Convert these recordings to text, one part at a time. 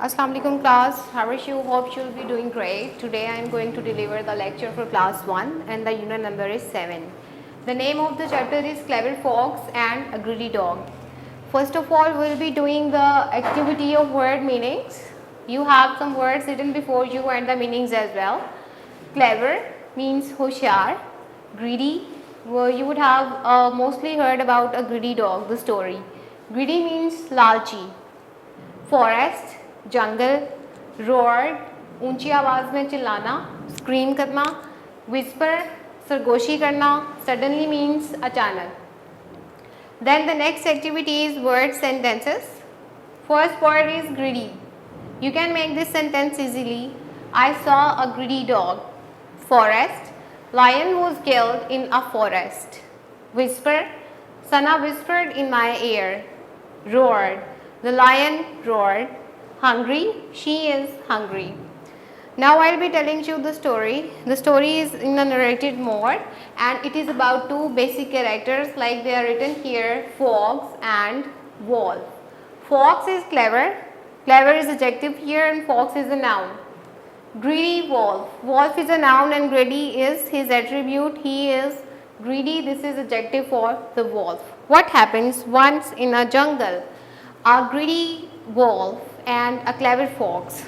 Assalamu alaikum class, how are you? Hope you'll be doing great. Today I am going to deliver the lecture for class 1 and the unit number is 7. The name of the chapter is Clever Fox and a Greedy Dog. First of all, we'll be doing the activity of word meanings. You have some words written before you and the meanings as well. Clever means hoshiyar. Greedy, well, you would have mostly heard about a greedy dog, the story. Greedy means lalchi. Forest, jungle, roared, ऊंची आवाज़ में चिल्लाना, scream करना, whisper, सरगोशी करना, suddenly means अचानक. Then the next activity is word sentences. First word is greedy. You can make this sentence easily. I saw a greedy dog. Forest, lion was killed in a forest. Whisper, Sana whispered in my ear. Roared, the lion roared. Hungry, she is hungry. Now I will be telling you the story. The story is in a narrated mode and it is about two basic characters like they are written here, fox and wolf. Fox is clever. Clever is adjective here and fox is a noun. Greedy wolf. Wolf is a noun and greedy is his attribute. He is greedy. This is adjective for the wolf. What happens once in a jungle? A greedy wolf and a clever fox,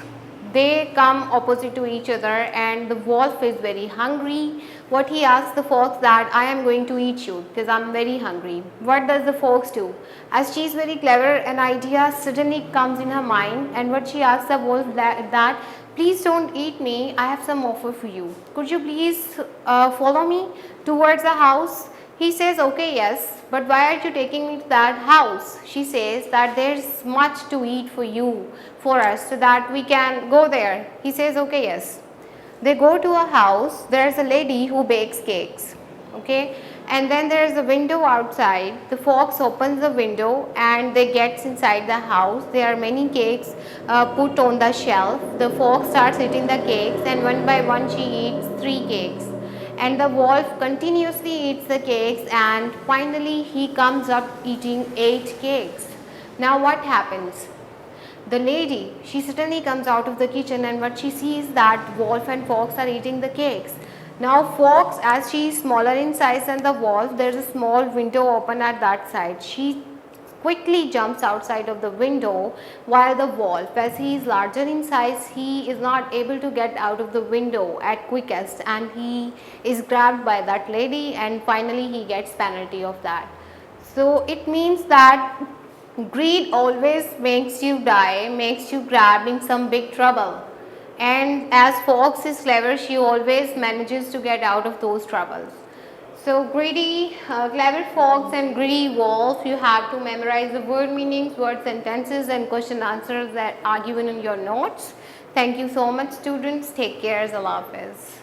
they come opposite to each other and the wolf is very hungry. What he asks the fox that I am going to eat you because I am very hungry. What does the fox do? As she is very clever, an idea suddenly comes in her mind and what she asks the wolf that please don't eat me, I have some offer for you. Could you please follow me towards the house? He says, okay, yes, but why are you taking me to that house? She says that there's much to eat for us so that we can go there. He says, okay, yes. They go to a house, there's a lady who bakes cakes, okay, and then there's a window outside. The fox opens the window and they get inside the house. There are many cakes put on the shelf. The fox starts eating the cakes and one by one she eats 3 cakes. And the wolf continuously eats the cakes and finally he comes up eating 8 cakes. Now what happens? The lady, she suddenly comes out of the kitchen and what she sees that wolf and fox are eating the cakes. Now fox, as she is smaller in size than the wolf, there is a small window open at that side. She quickly jumps outside of the window while the wolf, as he is larger in size, he is not able to get out of the window at quickest and he is grabbed by that lady and finally he gets penalty of that. So it means that greed always makes you die, makes you grab in some big trouble, and as fox is clever, she always manages to get out of those troubles. So greedy, clever fox and greedy wolf, you have to memorize the word meanings, word sentences and question answers that are given in your notes. Thank you so much students. Take care. Allah Hafiz.